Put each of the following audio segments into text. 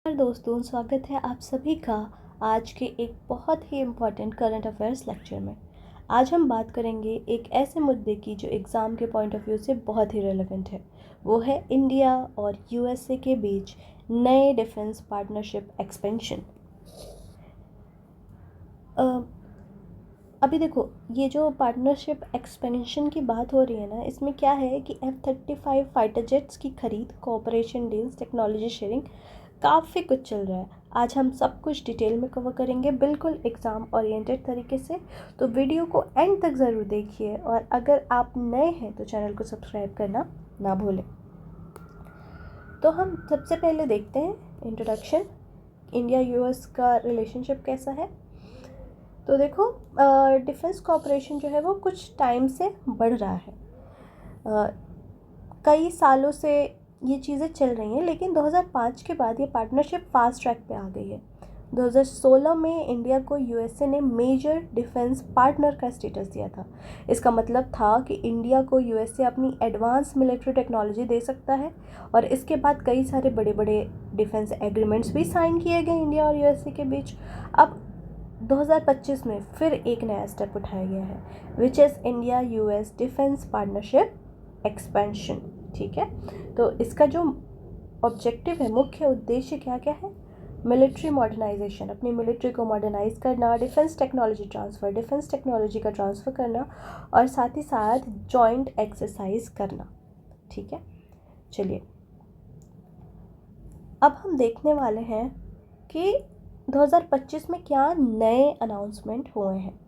दोस्तों, स्वागत है आप सभी का आज के एक बहुत ही इम्पॉर्टेंट करंट अफेयर्स लेक्चर में। आज हम बात करेंगे एक ऐसे मुद्दे की जो एग्ज़ाम के पॉइंट ऑफ व्यू से बहुत ही रेलेवेंट है। वो है इंडिया और यूएसए के बीच नए डिफेंस पार्टनरशिप एक्सपेंशन। अभी देखो, ये जो पार्टनरशिप एक्सपेंशन की बात हो रही है ना, इसमें क्या है कि F-35 फाइटर जेट्स की खरीद, कोऑपरेशन डील्स, टेक्नोलॉजी शेयरिंग, काफ़ी कुछ चल रहा है। आज हम सब कुछ डिटेल में कवर करेंगे, बिल्कुल एग्ज़ाम ओरिएंटेड तरीके से। तो वीडियो को एंड तक ज़रूर देखिए और अगर आप नए हैं तो चैनल को सब्सक्राइब करना ना भूलें। तो हम सबसे पहले देखते हैं इंट्रोडक्शन, इंडिया यूएस का रिलेशनशिप कैसा है। तो देखो, डिफेंस कोऑपरेशन जो है वो कुछ टाइम से बढ़ रहा है। कई सालों से ये चीज़ें चल रही हैं, लेकिन 2005 के बाद ये पार्टनरशिप फास्ट ट्रैक पे आ गई है। 2016 में इंडिया को यूएसए ने मेजर डिफेंस पार्टनर का स्टेटस दिया था। इसका मतलब था कि इंडिया को यूएसए अपनी एडवांस मिलिट्री टेक्नोलॉजी दे सकता है और इसके बाद कई सारे बड़े बड़े डिफेंस एग्रीमेंट्स भी साइन किए गए इंडिया और यूएसए के बीच। अब 2025 में फिर एक नया स्टेप उठाया गया है, which is India US defence partnership expansion. ठीक है, तो इसका जो ऑब्जेक्टिव है, मुख्य उद्देश्य क्या क्या है? मिलिट्री मॉडर्नाइजेशन, अपनी मिलिट्री को मॉडर्नाइज करना, defence technology transfer, defence technology का ट्रांसफ़र करना और साथ ही साथ जॉइंट एक्सरसाइज करना। ठीक है, चलिए अब हम देखने वाले हैं कि 2025 में क्या नए अनाउंसमेंट हुए हैं।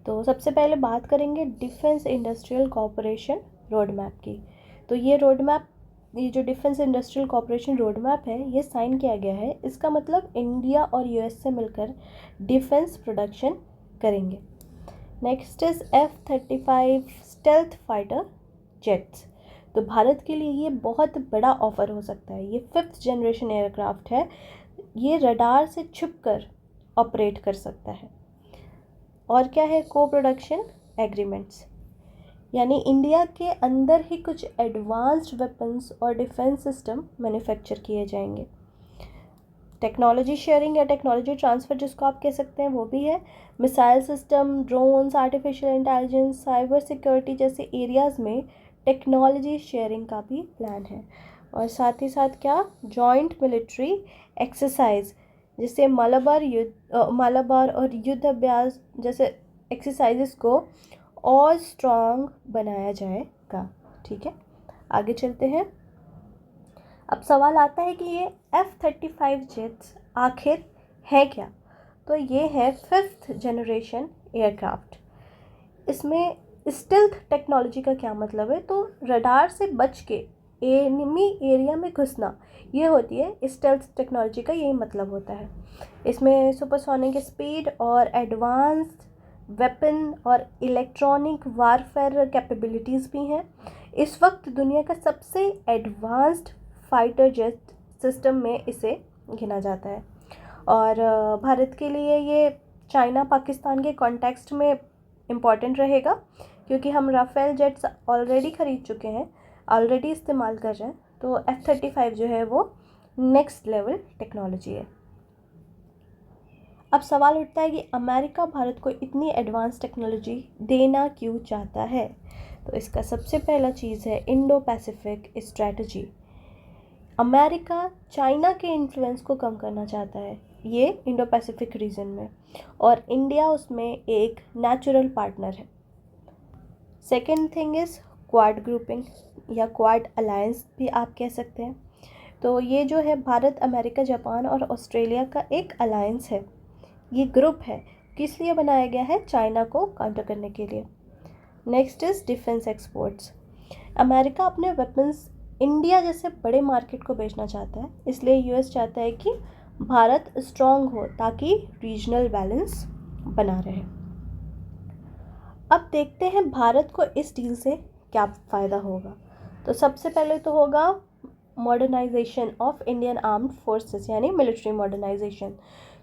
तो सबसे पहले बात करेंगे defence industrial cooperation road map की। तो ये रोड मैप, ये जो defence industrial cooperation road map है, ये साइन किया गया है। इसका मतलब इंडिया और यूएस से मिलकर डिफेंस प्रोडक्शन करेंगे। Next is F-35 stealth fighter jets. तो भारत के लिए ये बहुत बड़ा ऑफर हो सकता है। ये 5th जनरेशन एयरक्राफ्ट है। ये रडार से छुपकर ऑपरेट कर सकता है। और क्या है? को प्रोडक्शन एग्रीमेंट्स, यानी इंडिया के अंदर ही कुछ एडवांस्ड वेपन्स और डिफेंस सिस्टम मैन्युफैक्चर किए जाएंगे। टेक्नोलॉजी शेयरिंग या टेक्नोलॉजी ट्रांसफ़र जिसको आप कह सकते हैं, वो भी है। Missile system, drones, artificial intelligence, cyber security जैसे एरियाज़ में टेक्नोलॉजी शेयरिंग का भी प्लान है। और साथ ही साथ क्या? जॉइंट मिलिट्री एक्सरसाइज, जिससे मालाबार और युद्ध अभ्यास जैसे एक्सरसाइजेस को और स्ट्रॉन्ग बनाया जाएगा। ठीक है, आगे चलते हैं। अब सवाल आता है कि ये F-35 जेट्स आखिर है क्या? तो ये है 5th जनरेशन एयरक्राफ्ट। इसमें स्टेल्थ टेक्नोलॉजी का क्या मतलब है? तो रडार से बच के एनिमी एरिया में घुसना, ये होती है स्टेल्थ टेक्नोलॉजी का, यही मतलब होता है। इसमें सुपरसोनिक स्पीड और एडवांस्ड वेपन और इलेक्ट्रॉनिक वारफेयर कैपेबिलिटीज़ भी हैं। इस वक्त दुनिया का सबसे एडवांस्ड फाइटर जेट सिस्टम में इसे गिना जाता है। और भारत के लिए ये चाइना पाकिस्तान के कॉन्टेक्स्ट में इम्पॉर्टेंट रहेगा, क्योंकि हम राफेल जेट्स ऑलरेडी ख़रीद चुके हैं, ऑलरेडी इस्तेमाल कर रहे हैं। तो F-35 जो है वो नेक्स्ट लेवल टेक्नोलॉजी है। अब सवाल उठता है कि अमेरिका भारत को इतनी एडवांस टेक्नोलॉजी देना क्यों चाहता है? तो इसका सबसे पहला चीज़ है Indo Pacific strategy. America China के इन्फ्लुएंस को कम करना चाहता है ये इंडो पैसिफिक रीजन में, और इंडिया उसमें एक नेचुरल पार्टनर है। Second thing is quad grouping या क्वाड अलायंस भी आप कह सकते हैं। तो ये जो है भारत, अमेरिका, जापान और ऑस्ट्रेलिया का एक अलायंस है। ये ग्रुप है, किस लिए बनाया गया है? चाइना को काउंटर करने के लिए। Next is defence exports. America अपने वेपन्स इंडिया जैसे बड़े मार्केट को बेचना चाहता है, इसलिए यूएस चाहता है कि भारत स्ट्रॉन्ग हो ताकि रीजनल बैलेंस बना रहे। अब देखते हैं भारत को इस डील से क्या फ़ायदा होगा। तो सबसे पहले तो होगा modernisation of Indian armed forces, यानी मिलिट्री मॉडर्नाइजेशन।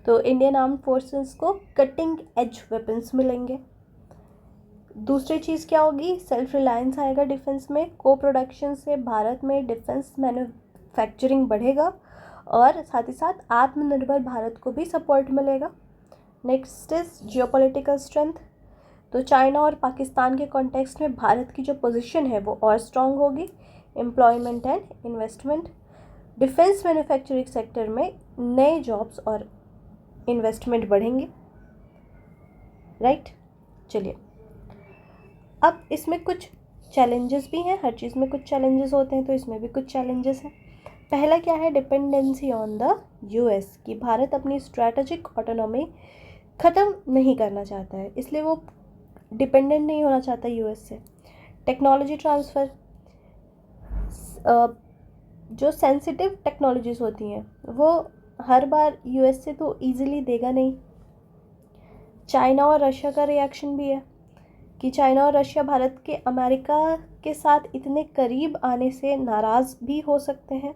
तो इंडियन आर्म्ड फोर्सेस को कटिंग एज वेपन्स मिलेंगे। दूसरी चीज़ क्या होगी? सेल्फ रिलायंस आएगा डिफेंस में। को प्रोडक्शन से भारत में डिफेंस मैन्युफैक्चरिंग बढ़ेगा और साथ ही साथ आत्मनिर्भर भारत को भी सपोर्ट मिलेगा। Next is geopolitical strength. तो चाइना और पाकिस्तान के कॉन्टेक्स्ट में भारत की जो पोजीशन है वो और स्ट्रांग होगी। Employment and investment, defence manufacturing sector में नए जॉब्स और इन्वेस्टमेंट बढ़ेंगे, राइट। चलिए, अब इसमें कुछ चैलेंजेस भी हैं, हर चीज़ में कुछ चैलेंजेस होते हैं, तो इसमें भी कुछ चैलेंजेस हैं। पहला क्या है, डिपेंडेंसी ऑन द यूएस, कि भारत अपनी स्ट्रैटेजिक ऑटोनॉमी ख़त्म नहीं करना चाहता है, इसलिए वो डिपेंडेंट नहीं होना चाहता यूएस से। टेक्नोलॉजी ट्रांसफ़र, जो सेंसिटिव टेक्नोलॉजीज़ होती हैं वो हर बार यूएस से तो ईज़िली देगा नहीं। चाइना और रशिया का रिएक्शन भी है कि चाइना और रशिया भारत के अमेरिका के साथ इतने करीब आने से नाराज़ भी हो सकते हैं।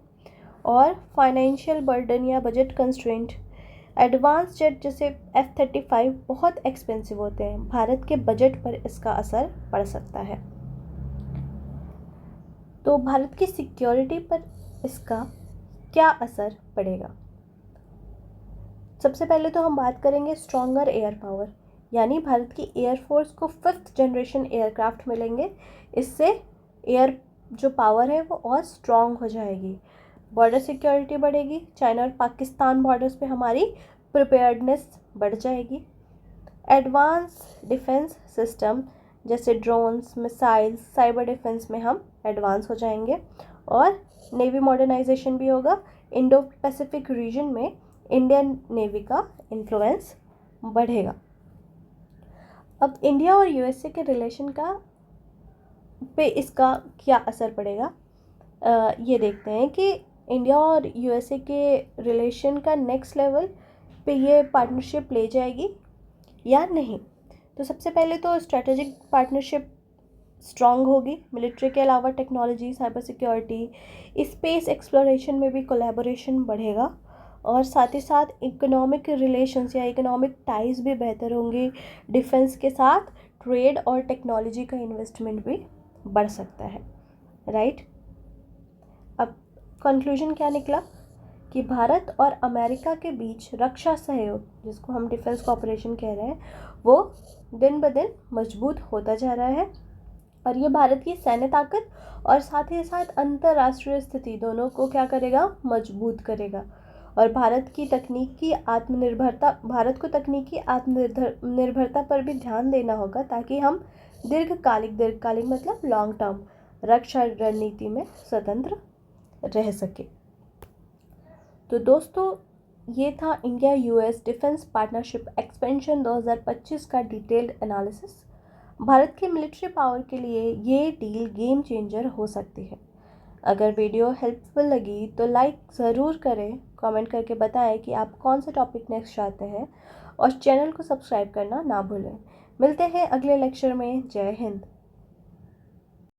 और फाइनेंशियल बर्डन या बजट कंस्ट्रेंट, एडवांस जेट जैसे F-35 बहुत एक्सपेंसिव होते हैं, भारत के बजट पर इसका असर पड़ सकता है। तो भारत की सिक्योरिटी पर इसका क्या असर पड़ेगा? सबसे पहले तो हम बात करेंगे स्ट्रॉन्गर एयर पावर, यानी भारत की एयरफोर्स को 5th जनरेशन एयरक्राफ्ट मिलेंगे। इससे एयर जो पावर है वो और स्ट्रॉन्ग हो जाएगी। बॉर्डर सिक्योरिटी बढ़ेगी, चाइना और पाकिस्तान बॉर्डर्स पे हमारी प्रिपेयर्डनेस बढ़ जाएगी। एडवांस डिफेंस सिस्टम जैसे ड्रोन्स, मिसाइल्स, साइबर डिफेंस में हम एडवांस हो जाएंगे। और नेवी मॉडर्नाइजेशन भी होगा। इंडो पैसिफिक रीजन में इंडियन नेवी का इन्फ्लुएंस बढ़ेगा। अब इंडिया और यूएसए के रिलेशन का पे इसका क्या असर पड़ेगा, ये देखते हैं कि इंडिया और यूएसए के रिलेशन का नेक्स्ट लेवल पे ये पार्टनरशिप ले जाएगी या नहीं। तो सबसे पहले तो स्ट्रेटेजिक पार्टनरशिप स्ट्रॉन्ग होगी। मिलिट्री के अलावा technology, cyber security, space exploration में भी कोलैबोरेशन बढ़ेगा। और साथ ही साथ इकोनॉमिक रिलेशंस या इकोनॉमिक टाइज भी बेहतर होंगे। डिफेंस के साथ ट्रेड और टेक्नोलॉजी का इन्वेस्टमेंट भी बढ़ सकता है, राइट। अब कंक्लूजन क्या निकला कि भारत और अमेरिका के बीच रक्षा सहयोग, जिसको हम डिफेंस कॉपरेशन कह रहे हैं, वो दिन ब दिन मजबूत होता जा रहा है। और ये भारत की सैन्य ताकत और साथ ही साथ अंतर्राष्ट्रीय स्थिति दोनों को क्या करेगा, मजबूत करेगा। और भारत को तकनीकी आत्मनिर्भरता पर भी ध्यान देना होगा, ताकि हम दीर्घकालिक मतलब लॉन्ग टर्म रक्षा रणनीति में स्वतंत्र रह सके। तो दोस्तों, ये था India US defence partnership expansion 2025 का डिटेल्ड एनालिसिस। भारत के मिलिट्री पावर के लिए ये डील गेम चेंजर हो सकती है। अगर वीडियो हेल्पफुल लगी तो लाइक ज़रूर करें, कमेंट करके बताएं कि आप कौन सा टॉपिक नेक्स्ट चाहते हैं, और चैनल को सब्सक्राइब करना ना भूलें। मिलते हैं अगले लेक्चर में। जय हिंद।